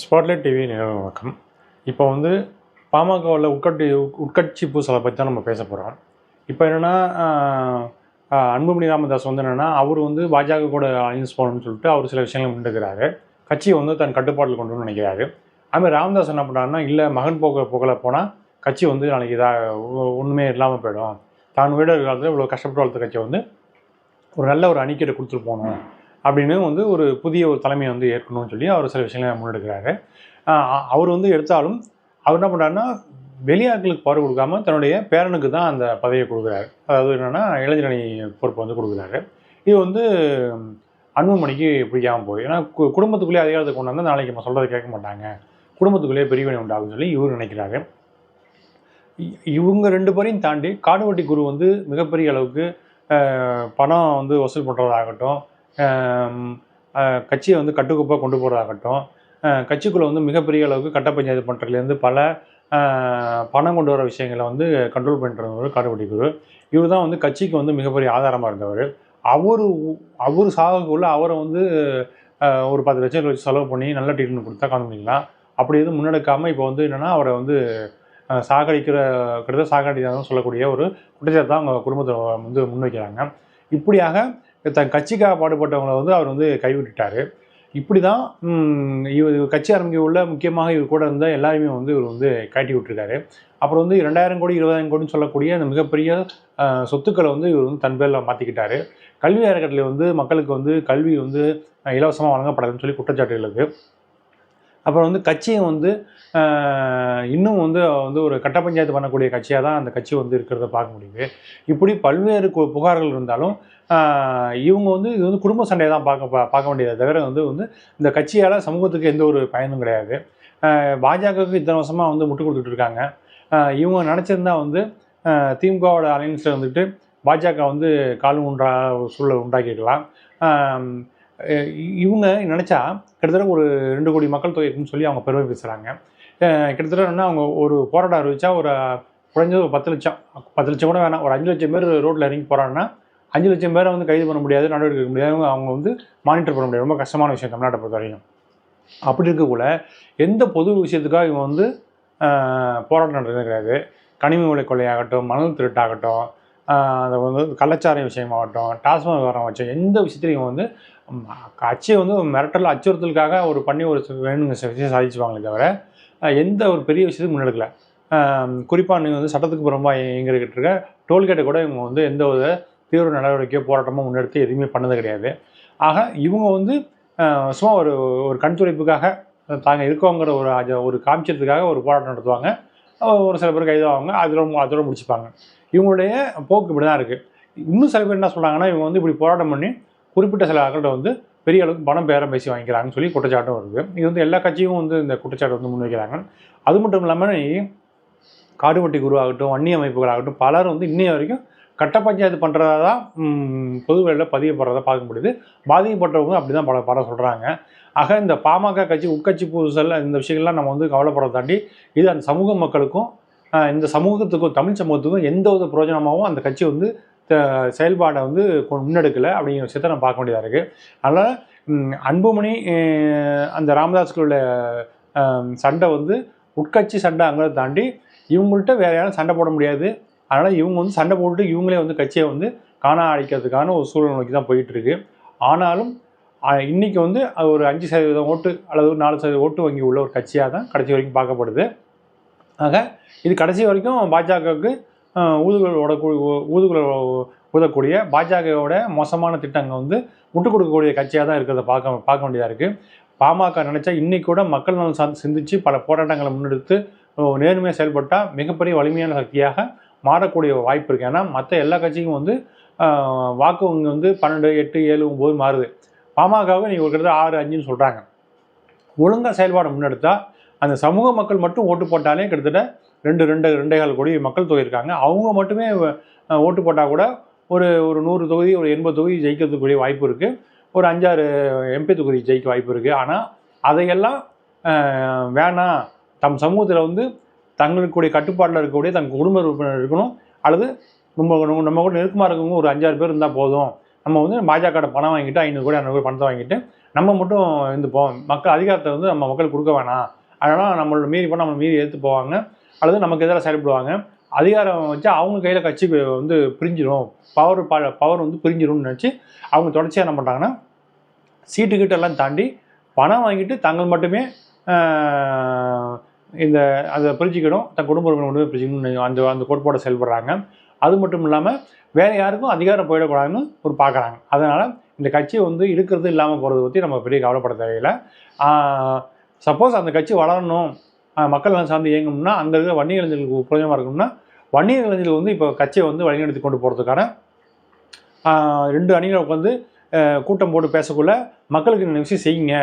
Spotlight TV நேயர்களுக்கு வணக்கம். இப்போ வந்து பாமகவுல உட்கட்சி பூசலை பற்றி தான் நம்ம பேச போகிறோம். இப்போ என்னென்னா அன்புமணி ராமதாஸ் வந்து என்னென்னா அவர் வந்து பாஜக கூட அலைன்ஸ் போகணும்னு சொல்லிட்டு அவர் சில விஷயங்கள் முன்னெடுக்கிறாரு. கட்சியை வந்து தன் கட்டுப்பாட்டில் கொண்டு வரணும்னு நினைக்கிறாரு. அதுமாதிரி ராமதாஸ் என்ன பண்ணுறாருன்னா, இல்லை மகன் புகழ போனால் கட்சி வந்து நாளைக்கு ஒன்றுமே இல்லாமல் போயிடும். தான் வீடு காலத்தில் இவ்வளோ கஷ்டப்பட்டு வளர்த்த கட்சியை வந்து ஒரு நல்ல ஒரு அணிக்கீட்டை கொடுத்துட்டு போகணும் அப்படின்னு வந்து ஒரு புதிய ஒரு தலைமையை வந்து ஏற்கணும்னு சொல்லி அவர் சில விஷயங்களை முன்னெடுக்கிறாரு. அவர் வந்து எடுத்தாலும் அவர் என்ன பண்ணுறாருன்னா, வெளியாட்களுக்கு பவர் கொடுக்காம தன்னுடைய பேரனுக்கு தான் அந்த பதவியை கொடுக்குறாரு. அதாவது என்னென்னா இளைஞரணி பொறுப்பை வந்து கொடுக்குறாரு. இது வந்து அன்புமணிக்கு பிடிக்காமல் போகுது. ஏன்னா குடும்பத்துக்குள்ளேயே அதிகாரத்தை கொண்டு வந்தால் நாளைக்கு நம்ம சொல்கிறத கேட்க மாட்டாங்க, குடும்பத்துக்குள்ளேயே பிரிவினை உண்டாகும்னு சொல்லி இவர் நினைக்கிறாரு. இவங்க ரெண்டு பேரையும் தாண்டி காடுவெட்டி குரு வந்து மிகப்பெரிய அளவுக்கு பணம் வந்து வசூல் பண்ணுறதாகட்டும், கட்சியை வந்து கட்டுக்கோப்பாக கொண்டு போகிறதாகட்டும், கட்சிக்குள்ளே வந்து மிகப்பெரிய அளவுக்கு கட்ட பஞ்சாயத்து பண்ணுறதுலேருந்து பல பணம் கொண்டு வர விஷயங்களை வந்து கண்ட்ரோல் பண்ணுறவர் காடுவெட்டி குரு. இவர் தான் வந்து கட்சிக்கு வந்து மிகப்பெரிய ஆதாரமாக இருந்தவர். அவர் சாகக்குள்ள அவரை வந்து ஒரு 10 லட்சம் வச்சு செலவு பண்ணி நல்ல ட்ரீட்மெண்ட் கொடுத்தா காமிக்கலாம். அப்படி எதுவும் முன்னெடுக்காமல் இப்போ வந்து என்னென்னா அவரை வந்து கிட்டத்தட்ட சாகடிதான் சொல்லக்கூடிய ஒரு குற்றச்சாட்டு தான் அவங்க குடும்பத்தை வந்து முன்வைக்கிறாங்க. இப்படியாக தன் கட்சிக்காக பாடுபட்டவங்களை வந்து அவர் வந்து கைவிட்டுட்டார். இப்படி தான் இவர் கட்சி ஆரம்பிக்க உள்ள முக்கியமாக இவர் கூட இருந்தால் எல்லாருமே வந்து இவர் வந்து காட்டி விட்டுருக்காரு. அப்புறம் வந்து 2000 கோடி 20,000 கோடின்னு சொல்லக்கூடிய அந்த மிகப்பெரிய சொத்துக்களை வந்து இவர் வந்து தன் பேரில் மாற்றிக்கிட்டார். கல்வி அறக்கட்டளை வந்து மக்களுக்கு வந்து கல்வி வந்து இலவசமாக வழங்கப்படாதுன்னு சொல்லி குற்றச்சாட்டுகள் இருக்குது. அப்புறம் வந்து கட்சியும் வந்து இன்னும் வந்து ஒரு கட்ட பஞ்சாயத்து பண்ணக்கூடிய கட்சியாக தான் அந்த கட்சி வந்து இருக்கிறத பார்க்க முடியுது. இப்படி பல்வேறு புகார்கள் இருந்தாலும் இவங்க வந்து இது வந்து குடும்ப சண்டையை தான் பார்க்க வேண்டியதை தவிர வந்து இந்த கட்சியால் சமூகத்துக்கு எந்த ஒரு பயனும் கிடையாது. பாஜகவுக்கு இத்தனை வருஷமாக வந்து முட்டு கொடுத்துட்டு இருக்காங்க. இவங்க நினச்சிருந்தா வந்து திமுகவோட அலைன்ஸில் வந்துட்டு பாஜக வந்து கால் ஊன்றா சூழலை உண்டாக்கிக்கலாம். இவங்க நினச்சா கிட்டத்தட்ட ஒரு 2 கோடி மக்கள் தொகை இருக்குன்னு சொல்லி அவங்க பெருமை பேசுகிறாங்க. கிட்டத்தட்ட என்ன அவங்க ஒரு போராட்டம் அறிவிச்சா ஒரு குறைஞ்சது ஒரு 10 லட்சம் கூட வேணாம், ஒரு 5 லட்சம் பேர் ரோட்டில் இறங்கி போகிறாங்கன்னா 5 லட்சம் பேரை வந்து கைது பண்ண முடியாது, நடவடிக்கை எடுக்க முடியாது, அவங்க வந்து மானிட்டர் பண்ண முடியாது. ரொம்ப கஷ்டமான விஷயம் தமிழ்நாட்டை பொறுத்த வரைக்கும். அப்படி இருக்கக்குள்ள எந்த பொது விஷயத்துக்காக இவங்க வந்து போராட்டம் நடத்துறது கிடையாது. கனிம விலை கொள்ளையாகட்டும், மணல் திருட்டாகட்டும், அதை வந்து கள்ளச்சாரை விஷயமாகட்டும், டாஸ்மாக் விவகாரம் வச்ச எந்த விஷயத்துலையும் இவங்க வந்து கட்சியை வந்து மிரட்டல் அச்சுறுத்தலுக்காக பண்ணி ஒரு வேணுங்க விஷயம் சாதிச்சுவாங்களே தவிர எந்த ஒரு பெரிய விஷயத்துக்கு முன்னெடுக்கல. குறிப்பாக நீங்கள் வந்து சட்டத்துக்கு புறம்பாக எங்கிட்ட இருக்க டோல்கேட்டை கூட இவங்க வந்து எந்த ஒரு தீவிர நடவடிக்கையோ போராட்டமோ முன்னெடுத்து எதுவுமே பண்ணது கிடையாது. ஆக இவங்க வந்து சும்மா ஒரு கண் துடைப்புக்காக தாங்க இருக்கோங்கிற ஒரு காமிச்சதுக்காக ஒரு போராட்டம் நடத்துவாங்க. ஒரு சில பேர் கைதாவாங்க, அதோட முடிச்சுப்பாங்க. இவங்களுடைய போக்கு இப்படி தான் இருக்குது. இன்னும் சில பேர் என்ன சொல்கிறாங்கன்னா, இவங்க வந்து இப்படி போராட்டம் பண்ணி குறிப்பிட்ட சில ஆட்கள்கிட்ட வந்து பெரிய அளவுக்கு பணம் பேரம் பேசி வாங்கிக்கிறாங்கன்னு சொல்லி குற்றச்சாட்டும் வருது. இது வந்து எல்லா கட்சியும் வந்து இந்த குற்றச்சாட்டை வந்து முன்வைக்கிறாங்க. அது மட்டும் இல்லாமல் காடுவெட்டி குருவாகட்டும், வன்னி அமைப்புகளாகட்டும் பலர் வந்து இன்னைய வரைக்கும் கட்ட பஞ்சாயத்து பண்ணுறதா தான் பொது வெளியில் பதியப்படுறதை பார்க்க முடியுது. பாதிக்கப்பட்டவங்க அப்படி தான் பல சொல்கிறாங்க. ஆக இந்த பாமக கட்சி உட்கட்சி பூசல் இந்த விஷயங்கள்லாம் நம்ம வந்து கவலைப்படுறத தாண்டி இது அந்த சமூக மக்களுக்கும் இந்த சமூகத்துக்கும் தமிழ் சமூகத்துக்கும் எந்த ஒரு பிரயோஜனமாகவும் அந்த கட்சி வந்து செயல்பாடை வந்து முன்னெடுக்கலை அப்படிங்கிற விஷயத்தை நம்ம பார்க்க வேண்டியதாக இருக்குது. அதனால் அன்புமணி அந்த ராமதாஸ்களுடைய சண்டை வந்து உட்கட்சி சண்டை அங்கே தாண்டி இவங்கள்ட்ட வேறு யாரும் சண்டை போட முடியாது. அதனால் இவங்க வந்து சண்டை போட்டு இவங்களே வந்து கட்சியை வந்து காணா அடிக்கிறதுக்கான ஒரு சூழல் நோக்கி தான் போயிட்டுருக்கு. ஆனாலும் இன்றைக்கி வந்து அது ஒரு 5% ஓட்டு அல்லது 4% ஓட்டு வங்கி உள்ள ஒரு கட்சியாக தான் கடைசி வரைக்கும் பார்க்கப்படுது. ஆக இது கடைசி வரைக்கும் பாஜகவுக்கு ஊதுகுழல் ஊதக்கூடிய பாஜகவோட மோசமான திட்டங்கள் வந்து முட்டுக் கொடுக்கக்கூடிய கட்சியாக தான் இருக்கிறத பார்க்க வேண்டியதாக இருக்குது. பாமக நினச்சா இன்றைக்கி கூட மக்கள் நலன் சிந்தித்து பல போராட்டங்களை முன்னெடுத்து நேர்மையாக செயல்பட்டால் மிகப்பெரிய வலிமையான சக்தியாக மாறக்கூடிய வாய்ப்பு இருக்குது. ஏன்னா மற்ற எல்லா கட்சிக்கும் வந்து வாக்கு வந்து 12, 8, 7, 9 மாறுது. பாமகவை நீங்கள் ஒரு கிட்டத்தட்ட 6, 5ன்னு சொல்கிறாங்க. ஒழுங்காக செயல்பாடு முன்னெடுத்தால் அந்த சமூக மக்கள் மட்டும் ஓட்டு போட்டாலே கிட்டத்தட்ட 2.5 கோடி மக்கள் தொகை இருக்காங்க. அவங்க மட்டுமே ஓட்டு போட்டால் கூட ஒரு 100 தொகுதி, ஒரு 80 தொகுதி ஜெயிக்கிறதுக்குரிய வாய்ப்பு இருக்குது. ஒரு 5-6 எம்பி தொகுதி ஜெயிக்க வாய்ப்பு இருக்குது. ஆனால் அதையெல்லாம் வேணாம், தம் சமூகத்தில் வந்து தங்களுக்குடைய கட்டுப்பாட்டில் இருக்கக்கூடிய தங்கள் குடும்ப உறுப்பினர் இருக்கணும், அல்லது நம்ம கூட நெருக்கமாக இருக்கவங்க ஒரு 5-6 பேர் இருந்தால் போதும், நம்ம வந்து பாஜக பணம் வாங்கிட்டு 500 கோடி 600 கோடி பணத்தை வாங்கிட்டு நம்ம மட்டும் இருந்துப்போம், மக்கள் அதிகாரத்தை வந்து நம்ம மக்களுக்கு கொடுக்க வேணாம், அதனால் நம்மளோட மீறி போனால் நம்ம மீறி எடுத்து போவாங்க, அல்லது நமக்கு எதிராக செயல்படுவாங்க, அதிகாரம் வச்சு அவங்க கையில் கட்சி வந்து பிரிஞ்சிடும், பவர் வந்து பிரிஞ்சிடும்னு நினச்சி அவங்க தொடர்ச்சியாக என்ன பண்ணுறாங்கன்னா சீட்டுக்கிட்டெல்லாம் தாண்டி பணம் வாங்கிட்டு தாங்கள் மட்டுமே இந்த அதை பிரிச்சுக்கணும், தன் குடும்ப உறுப்பினர் மட்டுமே பிரிச்சுக்கணும் அந்த அந்த கோட்பாடை செயல்படுறாங்க. அது மட்டும் இல்லாமல் வேறு யாருக்கும் அதிகாரம் போயிடக்கூடாதுன்னு ஒரு பார்க்குறாங்க. அதனால் இந்த கட்சியை வந்து இருக்கிறது இல்லாமல் போகிறத பற்றி நம்ம பெரிய கவலைப்பட தேவையில்லை. சப்போஸ் அந்த கட்சி வளரணும், மக்கள் நலன் சார்ந்து இயங்கணும்னா அங்கே இருக்கிற வன்னிய இளைஞர்களுக்கு பிரயோஜனமாக இருக்கணும்னா வன்னிய இளைஞர்கள் வந்து இப்போ கட்சியை வந்து வழிநடத்தி கொண்டு போகிறதுக்கான 2 அணிகள் உட்காந்து கூட்டம் போட்டு பேசக்குள்ள மக்களுக்கு என்னென்ன விஷயம் செய்யுங்க,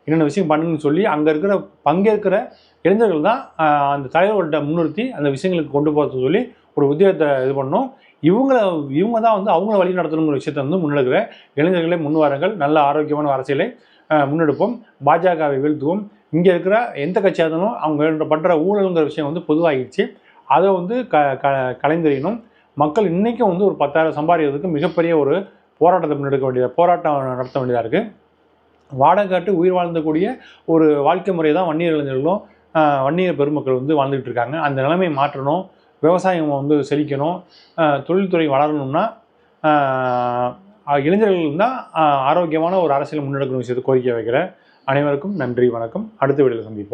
என்னென்ன விஷயம் பண்ணுங்கன்னு சொல்லி அங்கே இருக்கிற பங்கேற்கிற இளைஞர்கள் தான் அந்த தலைவர்கள்ட்ட முன்னிறுத்தி அந்த விஷயங்களுக்கு கொண்டு போகிறது சொல்லி ஒரு உத்தியோகத்தை இது பண்ணணும். இவங்க தான் வந்து அவங்கள வழி நடத்தணுங்கிற விஷயத்தை வந்து முன்னெடுக்கிற இளைஞர்களே முன்வாருங்கள். நல்ல ஆரோக்கியமான அரசியலை முன்னெடுப்போம், பாஜகவை வீழ்த்துவோம். இங்கே இருக்கிற எந்த கட்சியாக இருந்தாலும் அவங்க பண்ணுற ஊழலுங்கிற விஷயம் வந்து பொதுவாகிடுச்சு, அதை வந்து கலைந்தெறியணும். மக்கள் இன்றைக்கும் வந்து ஒரு 10,000 சம்பாதிக்கிறதுக்கு மிகப்பெரிய ஒரு போராட்டம் நடத்த வேண்டியதாக இருக்குது. வாடகை காட்டு உயிர் வாழ்ந்தக்கூடிய ஒரு வாழ்க்கை முறை தான் வன்னியர் இளைஞர்களும் வன்னியர் பெருமக்கள் வந்து வாழ்ந்துகிட்டு இருக்காங்க. அந்த நிலைமையை மாற்றணும், விவசாயம் வந்து செழிக்கணும், தொழில்துறை வளரணும்னா இளைஞர்கள் தான் ஆரோக்கியமான ஒரு அரசியல் முன்னெடுக்கணும் விஷயத்தை கோரிக்கை வைக்கிறேன். அனைவருக்கும் நன்றி, வணக்கம். அடுத்த வீடியோவில் சந்திப்போம்.